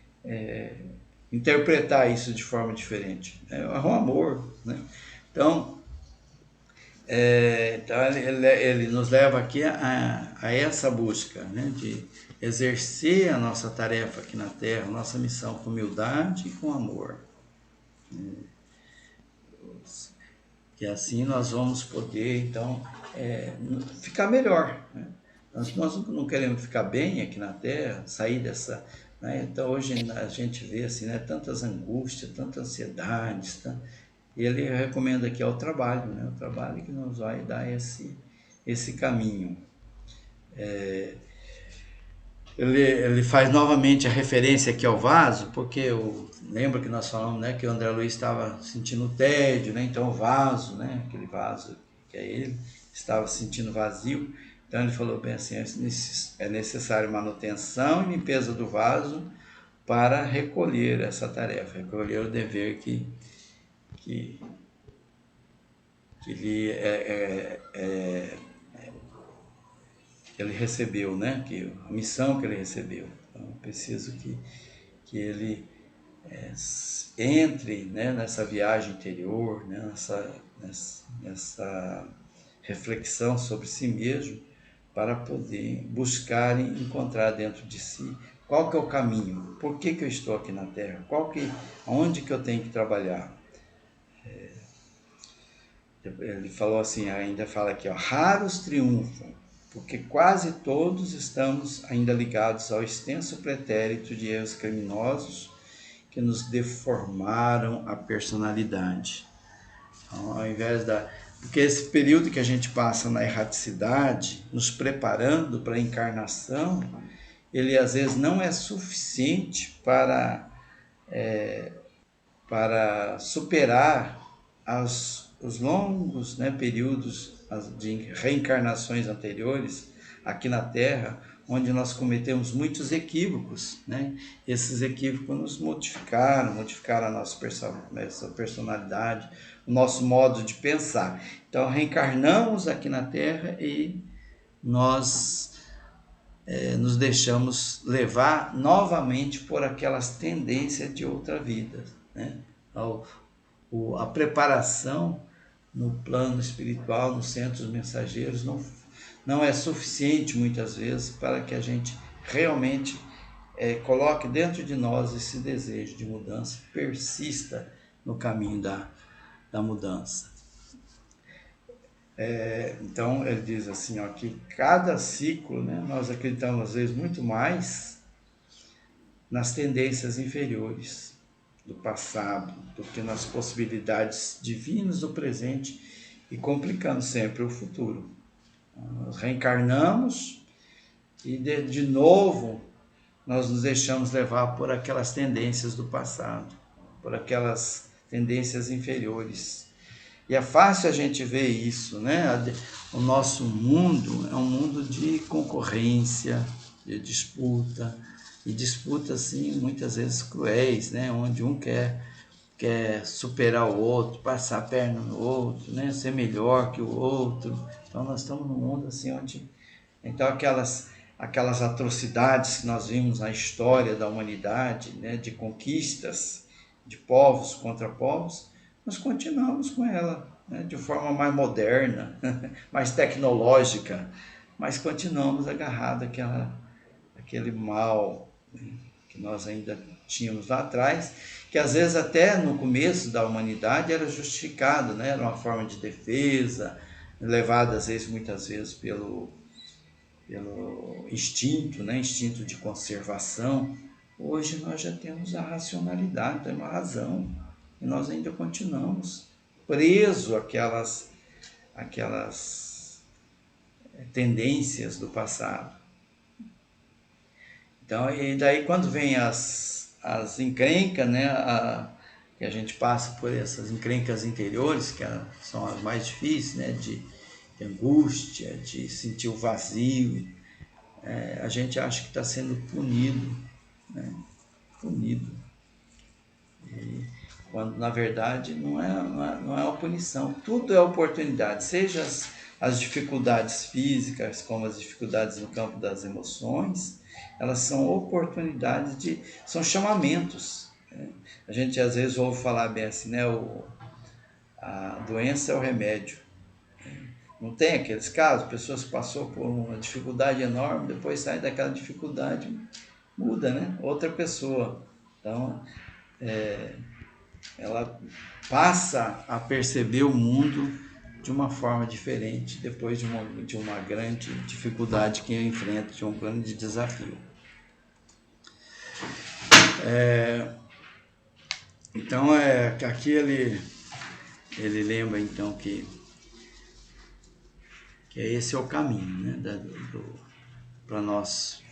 interpretar isso de forma diferente. É um amor, né? Então, ele nos leva aqui a essa busca, né, de exercer a nossa tarefa aqui na Terra, a nossa missão com humildade e com amor. Que assim nós vamos poder, então, ficar melhor, né? Nós não queremos ficar bem aqui na Terra, sair dessa... Né? Então, hoje a gente vê assim, né, tantas angústias, tantas ansiedades, tá? E ele recomenda aqui o trabalho, né? O trabalho que nos vai dar esse caminho. Ele faz novamente a referência aqui ao vaso, porque lembra que nós falamos, né, que o André Luiz estava sentindo tédio, né? Então o vaso, né, aquele vaso que é ele, estava se sentindo vazio. Então ele falou bem assim, é necessário manutenção e limpeza do vaso para recolher essa tarefa, recolher o dever que ele recebeu, né? A missão que ele recebeu. Então, é preciso que ele entre, né, nessa viagem interior, né, nessa reflexão sobre si mesmo, para poder buscar e encontrar dentro de si qual que é o caminho, por que eu estou aqui na Terra, onde que eu tenho que trabalhar. Ele falou assim, ainda fala aqui, ó, raros triunfam, porque quase todos estamos ainda ligados ao extenso pretérito de erros criminosos que nos deformaram a personalidade. Então, ao invés porque esse período que a gente passa na erraticidade, nos preparando para a encarnação, ele às vezes não é suficiente para superar os longos, né, períodos de reencarnações anteriores aqui na Terra, onde nós cometemos muitos equívocos, né? Esses equívocos nos modificaram a nossa personalidade, o nosso modo de pensar. Então, reencarnamos aqui na Terra e nós nos deixamos levar novamente por aquelas tendências de outra vida, né? A preparação no plano espiritual, nos centros mensageiros, não é suficiente muitas vezes para que a gente realmente coloque dentro de nós esse desejo de mudança, persista no caminho da mudança. Então ele diz assim, ó, que cada ciclo, né, nós acreditamos às vezes muito mais nas tendências inferiores. do passado do que nas possibilidades divinas do presente e complicando sempre o futuro. Nós reencarnamos e de novo nós nos deixamos levar por aquelas tendências do passado, por aquelas tendências inferiores. E é fácil a gente ver isso, né? O nosso mundo é um mundo de concorrência, de disputa, e disputas, assim, muitas vezes cruéis, né? Onde um quer superar o outro, passar a perna no outro, né? Ser melhor que o outro. Então, nós estamos num mundo assim onde... Então, aquelas atrocidades que nós vimos na história da humanidade, né? De conquistas de povos contra povos, nós continuamos com ela, né? De forma mais moderna, mais tecnológica, mas continuamos agarrados àquele mal, né? Que nós ainda tínhamos lá atrás, que às vezes até no começo da humanidade era justificado, né? Era uma forma de defesa, levada às vezes, muitas vezes pelo instinto, né? Instinto de conservação. Hoje nós já temos a racionalidade, temos a razão, e nós ainda continuamos presos àquelas tendências do passado. Então, e daí quando vem as encrencas, né, que a gente passa por essas encrencas interiores, que são as mais difíceis, né, de angústia, de sentir o vazio, a gente acha que está sendo punido, né, punido. E, quando na verdade não é uma punição, tudo é oportunidade, seja as dificuldades físicas, como as dificuldades no campo das emoções, elas são oportunidades, são chamamentos, né? A gente às vezes ouve falar bem assim, né? A doença é o remédio. Não tem aqueles casos, pessoas que passou por uma dificuldade enorme, depois sai daquela dificuldade, muda, né? Outra pessoa. Então, ela passa a perceber o mundo de uma forma diferente depois de uma grande dificuldade que enfrenta, de um grande desafio. Então, aqui ele lembra então que esse é o caminho, né, para nós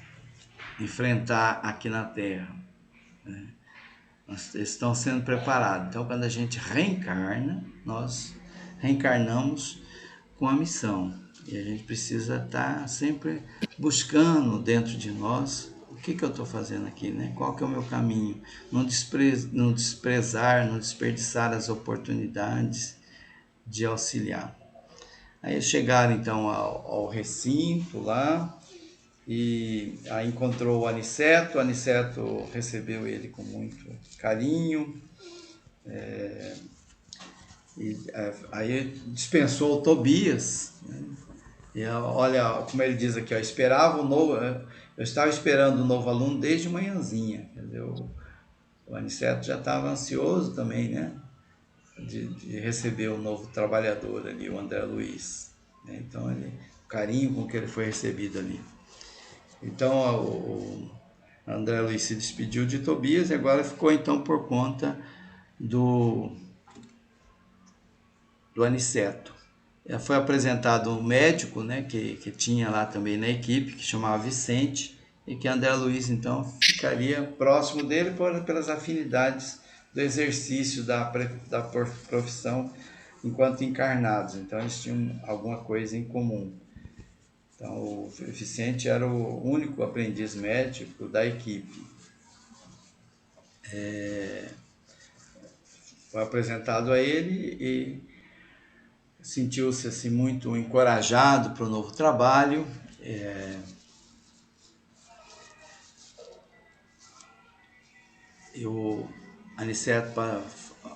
enfrentar aqui na Terra, né? Nós estamos sendo preparados. Então, quando a gente reencarna, nós reencarnamos com a missão. E a gente precisa estar sempre buscando dentro de nós o que eu estou fazendo aqui, né? Qual que é o meu caminho? Não desprezar, não desperdiçar as oportunidades de auxiliar. Aí eles chegaram então ao recinto lá, e aí encontrou o Aniceto recebeu ele com muito carinho, aí dispensou o Tobias, né? E olha como ele diz aqui, ó, eu estava esperando o novo aluno desde manhãzinha, quer dizer, o Aniceto já estava ansioso também, né, de receber o novo trabalhador ali, o André Luiz, né? Então o carinho com que ele foi recebido ali. Então o André Luiz se despediu de Tobias e agora ficou então por conta do Aniceto. Foi apresentado um médico, né, que tinha lá também na equipe, que chamava Vicente, e que André Luiz então ficaria próximo dele pelas afinidades do exercício da profissão enquanto encarnados. Então eles tinham alguma coisa em comum. Então, o Vicente era o único aprendiz médico da equipe. Foi apresentado a ele e sentiu-se assim, muito encorajado para o novo trabalho. E o Aniceto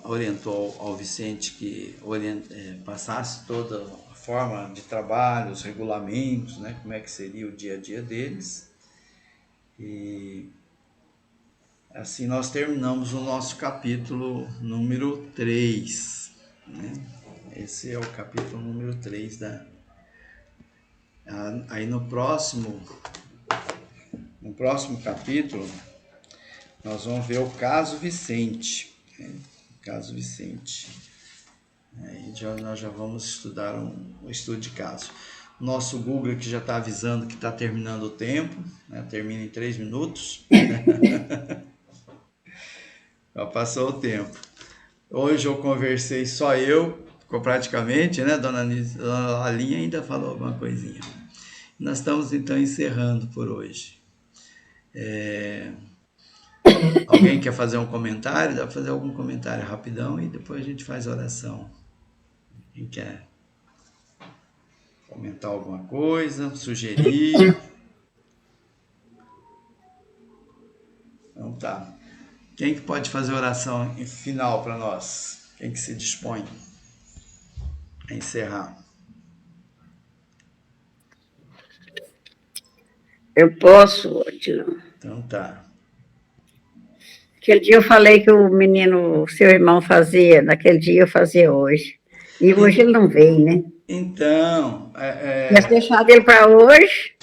orientou ao Vicente que passasse toda a forma de trabalho, os regulamentos, né, como é que seria o dia a dia deles. E assim nós terminamos o nosso capítulo número 3, né? Esse é o capítulo número 3 aí no próximo capítulo Nós vamos ver o caso Vicente. Né? O caso Vicente. Aí nós já vamos estudar um estudo de caso. Nosso Google aqui já está avisando que está terminando o tempo, né? Termina em 3 minutos. Já passou o tempo. Hoje eu conversei só eu, ficou praticamente, né? Dona Lalinha ainda falou alguma coisinha. Nós estamos então encerrando por hoje. Alguém quer fazer um comentário? Dá para fazer algum comentário rapidão e depois a gente faz a oração. Quem quer comentar alguma coisa, sugerir? Então tá. Quem que pode fazer a oração final para nós? Quem que se dispõe a encerrar? Eu posso, Odilon. Então tá. Aquele dia eu falei que o menino, seu irmão, fazia, naquele dia eu fazia hoje. E hoje ele não veio, né? Então, Tinha deixado ele para hoje.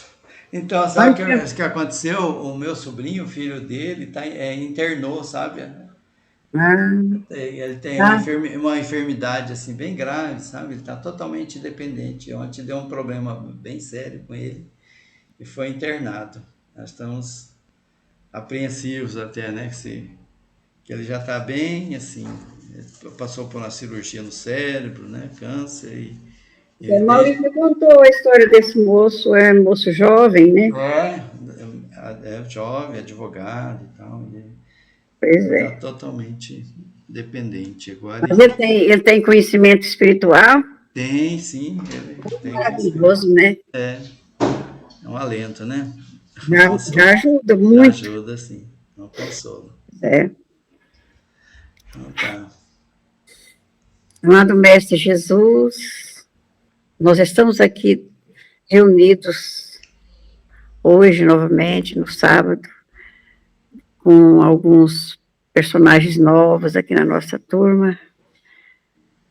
então, sabe o que aconteceu? O meu sobrinho, o filho dele, internou, sabe? Ele tem uma enfermidade assim bem grave, sabe? Ele está totalmente dependente. Ontem deu um problema bem sério com ele e foi internado. Nós estamos apreensivos até, né? Que ele já está bem, assim, passou por uma cirurgia no cérebro, né? Câncer O Maurício me contou a história desse moço, é um moço jovem, né? É jovem, advogado e tal. Pois Está é. totalmente dependente. Agora Mas ele tem conhecimento espiritual? tem, sim, ele tem maravilhoso, né? É um alento, né? Já ajuda Já muito. ajuda, sim. É um consolo. É. Então tá. Amado Mestre Jesus, nós estamos aqui reunidos hoje, novamente, no sábado, com alguns personagens novos aqui na nossa turma.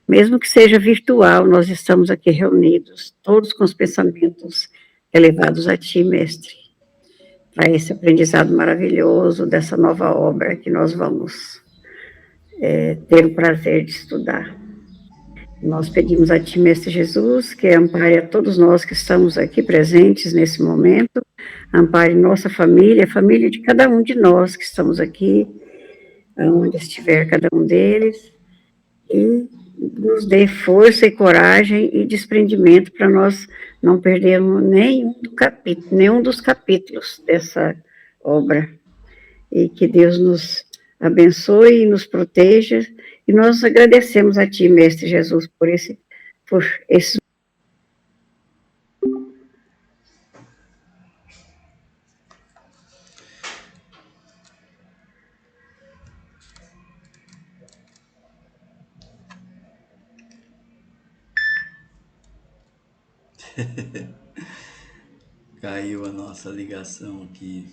Mesmo que seja virtual, nós estamos aqui reunidos, todos com os pensamentos elevados a Ti, Mestre, para esse aprendizado maravilhoso dessa nova obra que nós vamos ter o prazer de estudar. Nós pedimos a Ti, Mestre Jesus, que ampare a todos nós que estamos aqui presentes nesse momento, ampare nossa família, a família de cada um de nós que estamos aqui, onde estiver cada um deles, e nos dê força e coragem e desprendimento para nós não perdermos nenhum dos capítulos dessa obra. E que Deus nos abençoe e nos proteja. E nós agradecemos a Ti, Mestre Jesus, por esse Caiu a nossa ligação aqui.